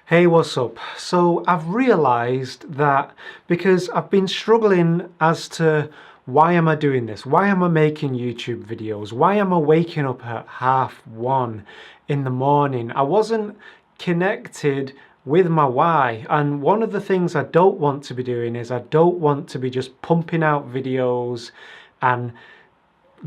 Hey, what's up? So I've realized that because I've been struggling as to why am I doing this? Why am I making YouTube videos? Why am I waking up at 1:30 in the morning? I wasn't connected with my why. And one of the things I don't want to be doing is I don't want to be just pumping out videos and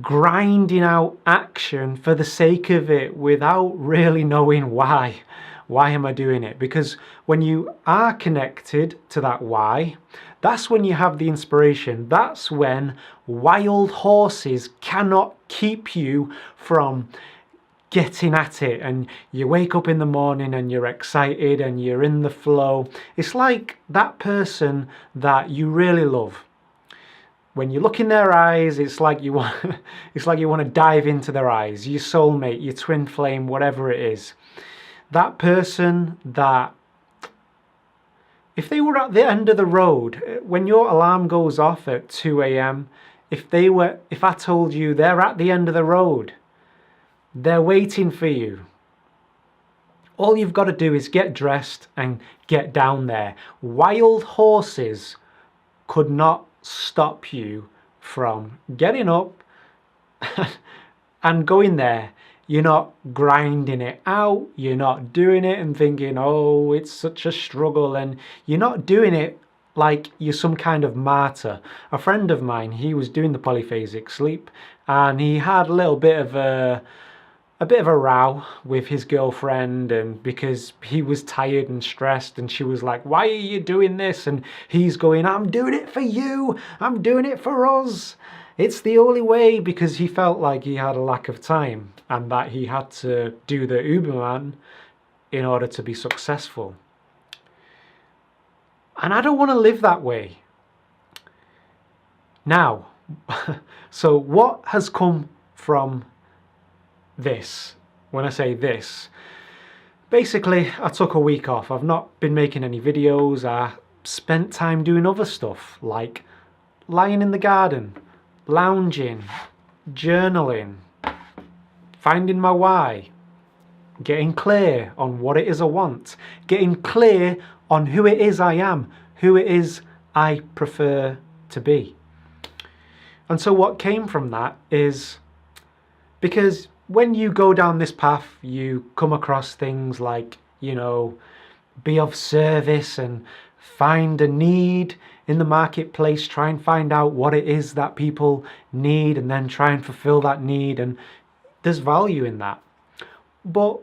grinding out action for the sake of it without really knowing why. Why am I doing it? Because when you are connected to that why, that's when you have the inspiration. That's when wild horses cannot keep you from getting at it, and you wake up in the morning and you're excited and you're in the flow. It's like that person that you really love. When you look in their eyes, it's like you want to dive into their eyes, your soulmate, your twin flame, whatever it is. That person that, if they were at the end of the road, when your alarm goes off at 2 a.m., if I told you they're at the end of the road, they're waiting for you. All you've got to do is get dressed and get down there. Wild horses could not stop you from getting up and going there. You're not grinding it out, you're not doing it and thinking, oh, it's such a struggle, and you're not doing it like you're some kind of martyr. A friend of mine, he was doing the polyphasic sleep, and he had a little bit of a row with his girlfriend, and because he was tired and stressed, and she was like, why are you doing this? And he's going, I'm doing it for you, I'm doing it for us, it's the only way, because he felt like he had a lack of time and that he had to do the Uberman in order to be successful. And I don't want to live that way. Now, so what has come from this? When I say this, basically I took a week off. I've not been making any videos. I spent time doing other stuff like lying in the garden, lounging, journaling, finding my why, getting clear on what it is I want, getting clear on who it is I am, who it is I prefer to be. And so what came from that is, because when you go down this path, you come across things like, be of service and find a need in the marketplace, try and find out what it is that people need and then try and fulfill that need, and there's value in that. But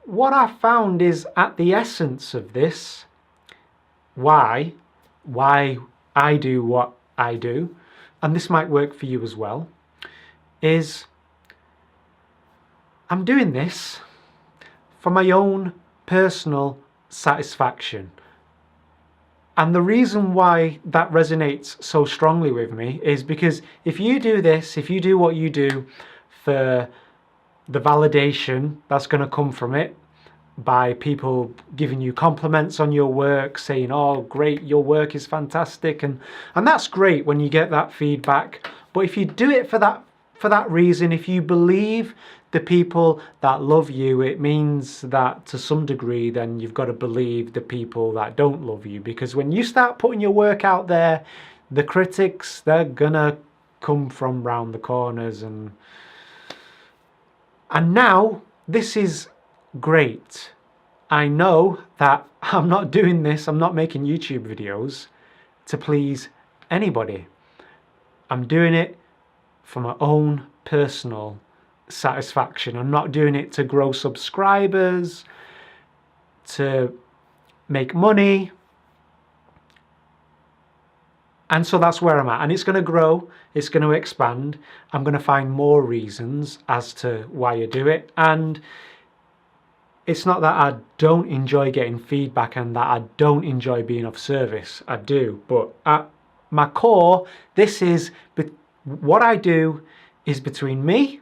what I found is, at the essence of this, why I do what I do, and this might work for you as well, is I'm doing this for my own personal satisfaction. And the reason why that resonates so strongly with me is because if you do this, if you do what you do for the validation that's going to come from it, by people giving you compliments on your work, saying, oh great, your work is fantastic, and that's great when you get that feedback. But if you do it for that reason, if you believe the people that love you, it means that to some degree then you've got to believe the people that don't love you, because when you start putting your work out there, the critics, they're gonna come from round the corners. And now this is great. I know that I'm not doing this, I'm not making YouTube videos to please anybody. I'm doing it for my own personal satisfaction. I'm not doing it to grow subscribers, to make money. And so that's where I'm at, and it's going to grow, it's going to expand. I'm going to find more reasons as to why you do it, and it's not that I don't enjoy getting feedback and that I don't enjoy being of service. I do, but at my core, what I do is between me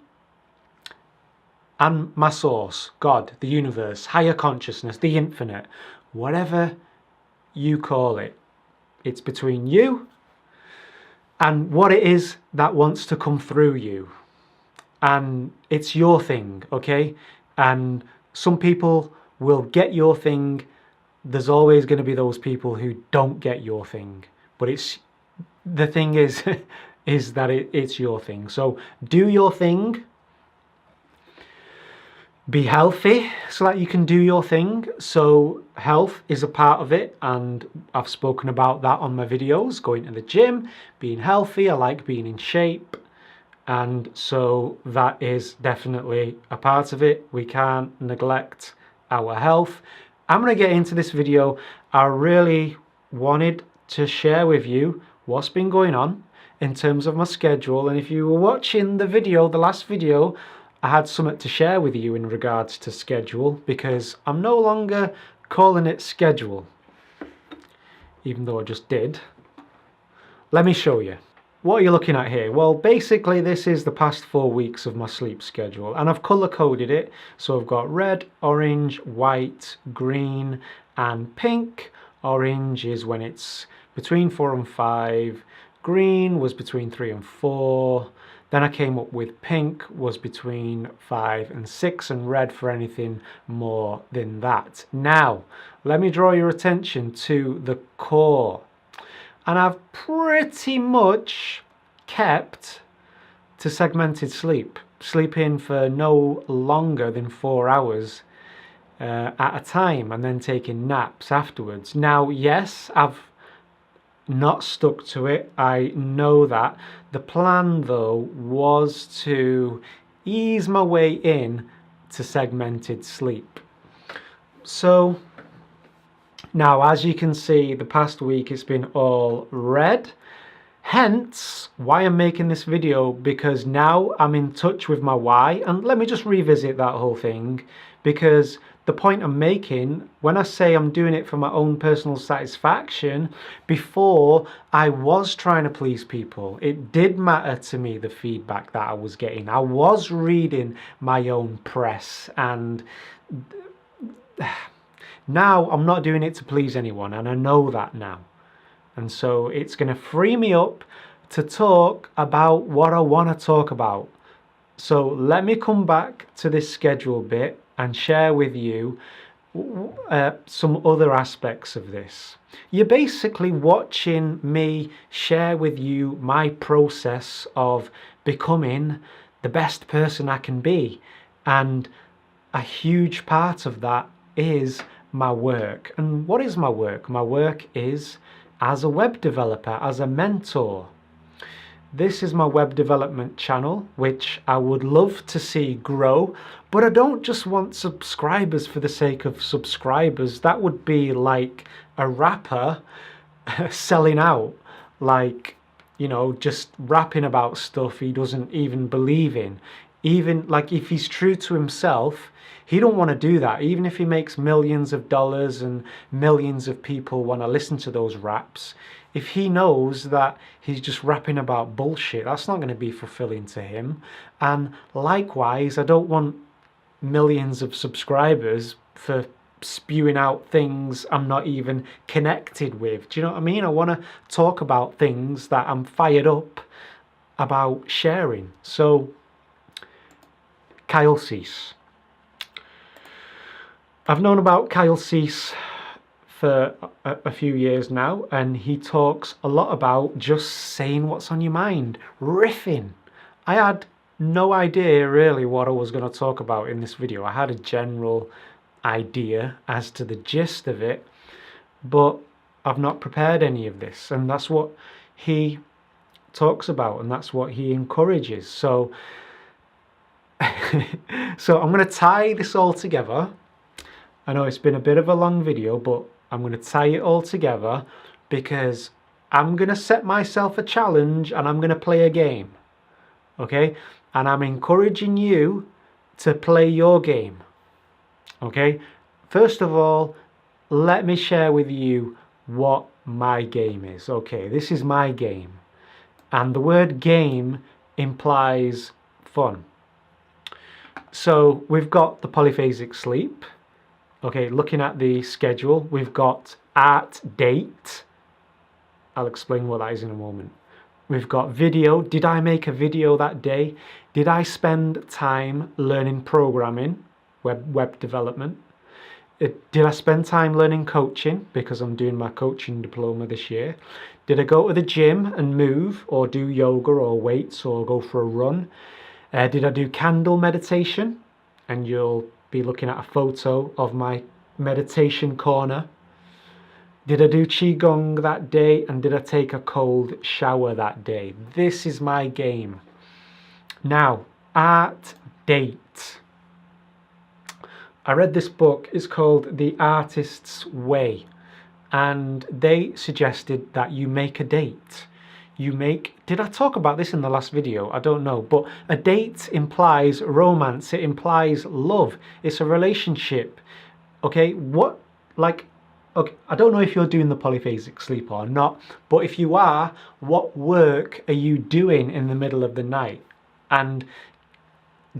and my source, God, the universe, higher consciousness, the infinite, whatever you call it. It's between you and what it is that wants to come through you. And it's your thing, okay? And some people will get your thing there's always going to be those people who don't get your thing. But the thing is, is that it's your thing. So do your thing. Be healthy so that you can do your thing. So health is a part of it, and I've spoken about that on my videos, going to the gym, being healthy. I like being in shape, and so that is definitely a part of it. We can't neglect our health. I'm going to get into this video. I really wanted to share with you what's been going on in terms of my schedule, and if you were watching the video, the last video, I had something to share with you in regards to schedule, because I'm no longer calling it schedule, even though I just did. Let me show you. What are you looking at here? Well, basically this is the past 4 weeks of my sleep schedule, and I've color coded it. So I've got red, orange, white, green and pink. Orange is when it's between 4 and 5. Green was between 3 and 4. Then I came up with pink was between 5 and 6, and red for anything more than that. Now, let me draw your attention to the core. And I've pretty much kept to segmented sleep. Sleeping for no longer than 4 hours at a time, and then taking naps afterwards. Now, yes, I've not stuck to it. I know that. The plan though was to ease my way in to segmented sleep. So now, as you can see, the past week it's been all red. Hence why I'm making this video, because now I'm in touch with my why. And let me just revisit that whole thing, because the point I'm making when I say I'm doing it for my own personal satisfaction, before I was trying to please people. It did matter to me, the feedback that I was getting. I was reading my own press, and now I'm not doing it to please anyone, and I know that now. And so it's going to free me up to talk about what I want to talk about. So let me come back to this schedule bit and share with you some other aspects of this. You're basically watching me share with you my process of becoming the best person I can be. And a huge part of that is my work. And what is my work? My work is as a web developer, as a mentor. This is my web development channel, which I would love to see grow, but I don't just want subscribers for the sake of subscribers. That would be like a rapper selling out, like, you know, just rapping about stuff he doesn't even believe in. Even like if he's true to himself, he don't want to do that. Even if he makes millions of dollars and millions of people want to listen to those raps, if he knows that he's just rapping about bullshit, that's not going to be fulfilling to him. And likewise, I don't want millions of subscribers for spewing out things I'm not even connected with. Do you know what I mean? I want to talk about things that I'm fired up about sharing. So, Kyle Cease. I've known about Kyle Cease for a few years now, and he talks a lot about just saying what's on your mind, riffing. I had no idea really what I was going to talk about in this video. I had a general idea as to the gist of it, but I've not prepared any of this, and that's what he talks about, and that's what he encourages. So so I'm going to tie this all together. I know it's been a bit of a long video, but I'm going to tie it all together because I'm going to set myself a challenge and I'm going to play a game. Okay? And I'm encouraging you to play your game. Okay? First of all, let me share with you what my game is. Okay, this is my game. And the word game implies fun. So we've got the polyphasic sleep. Okay, looking at the schedule, we've got art date. I'll explain what that is in a moment. We've got video. Did I make a video that day? Did I spend time learning programming, web development? Did I spend time learning coaching because I'm doing my coaching diploma this year? Did I go to the gym and move or do yoga or weights or go for a run? Did I do candle meditation? And you'll be looking at a photo of my meditation corner. Did I do Qigong that day? And did I take a cold shower that day? This is my game. Now, art date. I read this book, it's called The Artist's Way, and they suggested that you make a date. Did I talk about this in the last video? I don't know, but a date implies romance, it implies love, it's a relationship. Okay, okay, I don't know if you're doing the polyphasic sleep or not, but if you are, what work are you doing in the middle of the night? And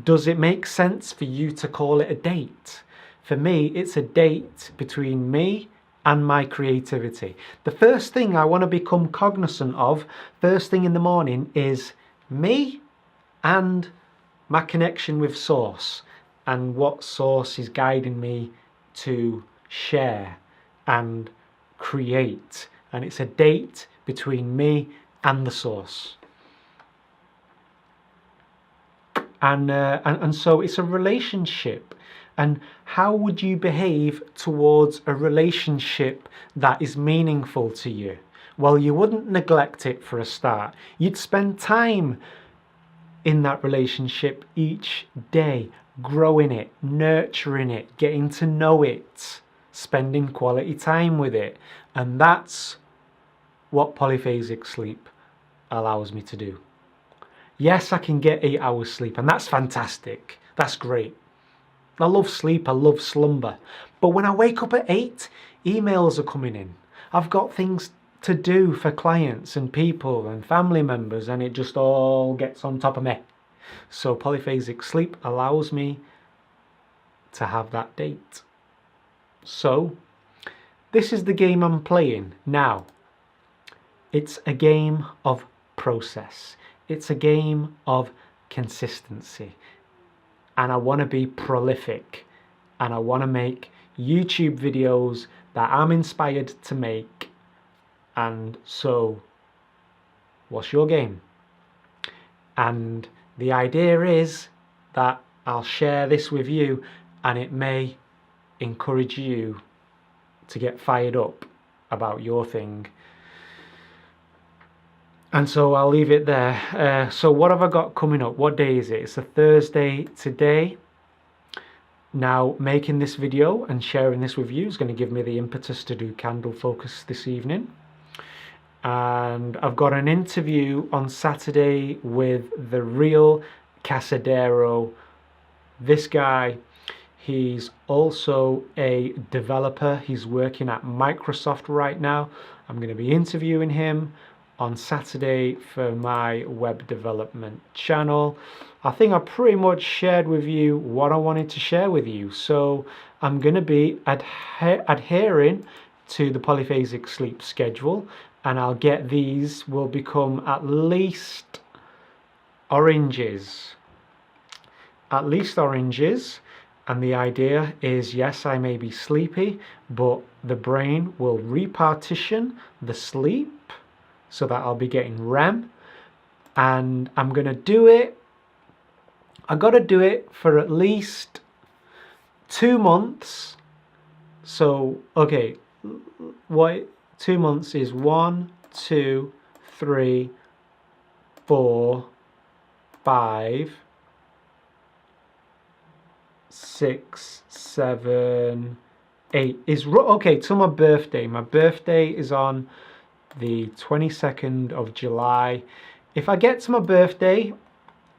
does it make sense for you to call it a date? For me, it's a date between me and my creativity. The first thing I want to become cognizant of, first thing in the morning, is me and my connection with Source and what Source is guiding me to share and create. And it's a date between me and the Source. And so it's a relationship. And how would you behave towards a relationship that is meaningful to you? Well, you wouldn't neglect it for a start. You'd spend time in that relationship each day, growing it, nurturing it, getting to know it, spending quality time with it. And that's what polyphasic sleep allows me to do. Yes, I can get 8 hours sleep, and that's fantastic. That's great. I love sleep, I love slumber. But when I wake up at 8, emails are coming in. I've got things to do for clients and people and family members, and it just all gets on top of me. So polyphasic sleep allows me to have that date. So this is the game I'm playing now. It's a game of process. It's a game of consistency. And I want to be prolific. And I want to make YouTube videos that I'm inspired to make. And so, what's your game? And the idea is that I'll share this with you, and it may encourage you to get fired up about your thing. And so I'll leave it there. So what have I got coming up? What day is it? It's a Thursday today. Now, making this video and sharing this with you is going to give me the impetus to do candle focus this evening. And I've got an interview on Saturday with the real Casadero. This guy, he's also a developer. He's working at Microsoft right now. I'm going to be interviewing him on Saturday for my web development channel. I think I pretty much shared with you what I wanted to share with you. So I'm going to be adhering to the polyphasic sleep schedule, and I'll get these will become at least oranges. At least oranges. And the idea is, yes, I may be sleepy, but the brain will repartition the sleep so that I'll be getting REM, and I'm gonna do it. I gotta do it for at least 2 months. So, okay, what 2 months is 1, 2, 3, 4, 5, 6, 7, 8 is okay till my birthday. My birthday is on the 22nd of July. If I get to my birthday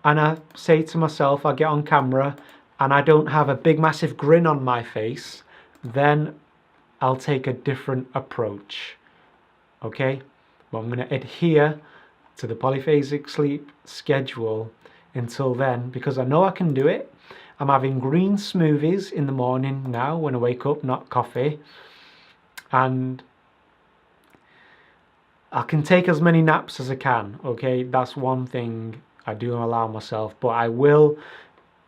and I say to myself, I get on camera and I don't have a big massive grin on my face, then I'll take a different approach. Okay? But I'm going to adhere to the polyphasic sleep schedule until then, because I know I can do it. I'm having green smoothies in the morning now when I wake up, not coffee. And I can take as many naps as I can, okay? That's one thing I do allow myself, but I will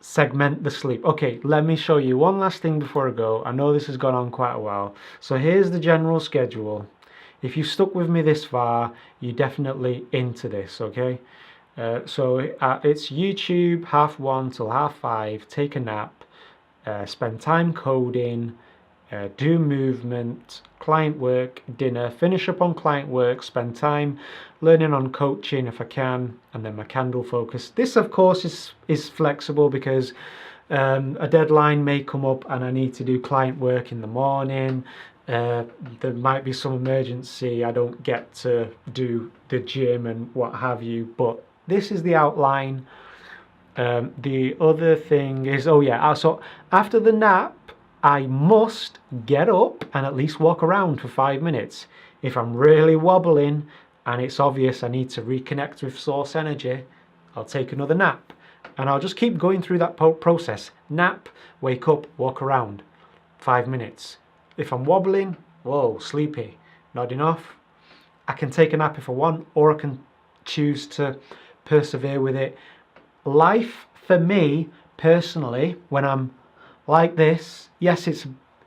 segment the sleep. Okay, let me show you one last thing before I go. I know this has gone on quite a while. So here's the general schedule. If you stuck with me this far, you're definitely into this, okay? It's YouTube 1:30 till 5:30, take a nap, spend time coding, do movement, client work, dinner, finish up on client work, spend time learning on coaching if I can, and then my candle focus. This, of course, is flexible because a deadline may come up and I need to do client work in the morning. There might be some emergency, I don't get to do the gym and what have you, but this is the outline. The other thing is, so after the nap, I must get up and at least walk around for 5 minutes. If I'm really wobbling and it's obvious I need to reconnect with source energy, I'll take another nap. And I'll just keep going through that process. Nap, wake up, walk around. 5 minutes. If I'm wobbling, whoa, sleepy, not enough, I can take a nap if I want, or I can choose to persevere with it. Life for me personally, when I'm like this, yes,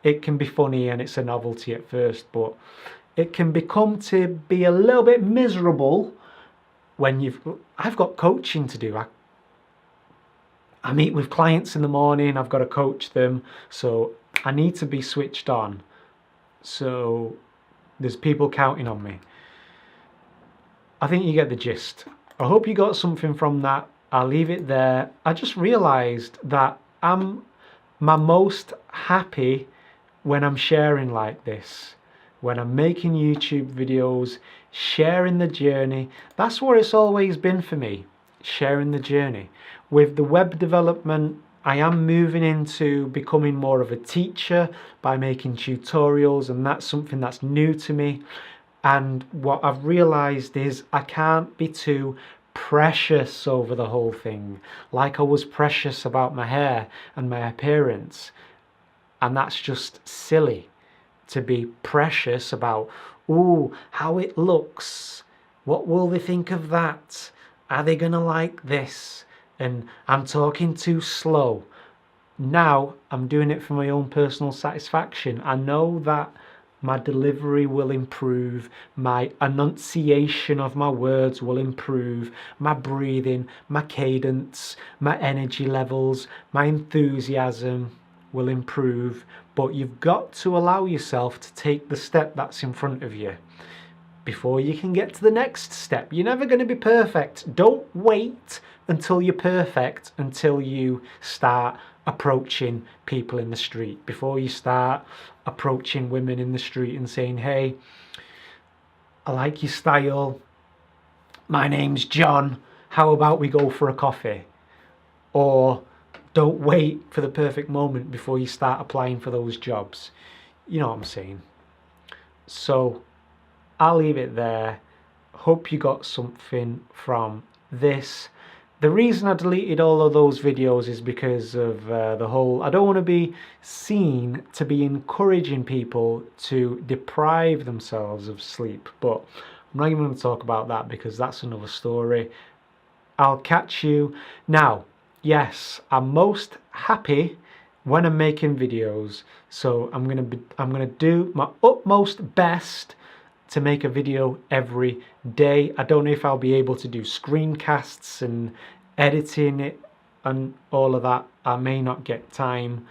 it can be funny and it's a novelty at first, but it can become to be a little bit miserable when I've got coaching to do. I meet with clients in the morning, I've got to coach them, so I need to be switched on. So there's people counting on me. I think you get the gist. I hope you got something from that. I'll leave it there. I just realized that I'm my most happy when I'm sharing like this, when I'm making YouTube videos, sharing the journey. That's what it's always been for me, sharing the journey. With the web development, I am moving into becoming more of a teacher by making tutorials, and that's something that's new to me. And what I've realized is I can't be too precious over the whole thing, like I was precious about my hair and my appearance. And that's just silly to be precious about, ooh, how it looks. What will they think of that? Are they gonna like this? And I'm talking too slow. Now I'm doing it for my own personal satisfaction. I know that my delivery will improve, my enunciation of my words will improve, my breathing, my cadence, my energy levels, my enthusiasm will improve. But you've got to allow yourself to take the step that's in front of you before you can get to the next step. You're never going to be perfect. Don't wait until you're perfect until you start approaching people in the street, before you start approaching women in the street and saying, hey, I like your style, my name's John, how about we go for a coffee? Or don't wait for the perfect moment before you start applying for those jobs. You know what I'm saying? So I'll leave it there. Hope you got something from this. The reason I deleted all of those videos is because of the whole, I don't want to be seen to be encouraging people to deprive themselves of sleep, but I'm not even going to talk about that because that's another story. I'll catch you. Now, yes, I'm most happy when I'm making videos, so I'm gonna do my utmost best to make a video every day. I don't know if I'll be able to do screencasts and editing it and all of that. I may not get time,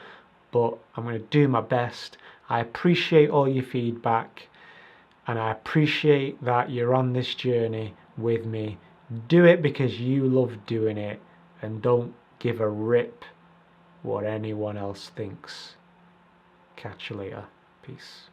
but I'm going to do my best. I appreciate all your feedback and I appreciate that you're on this journey with me. Do it because you love doing it and don't give a rip what anyone else thinks. Catch you later. Peace.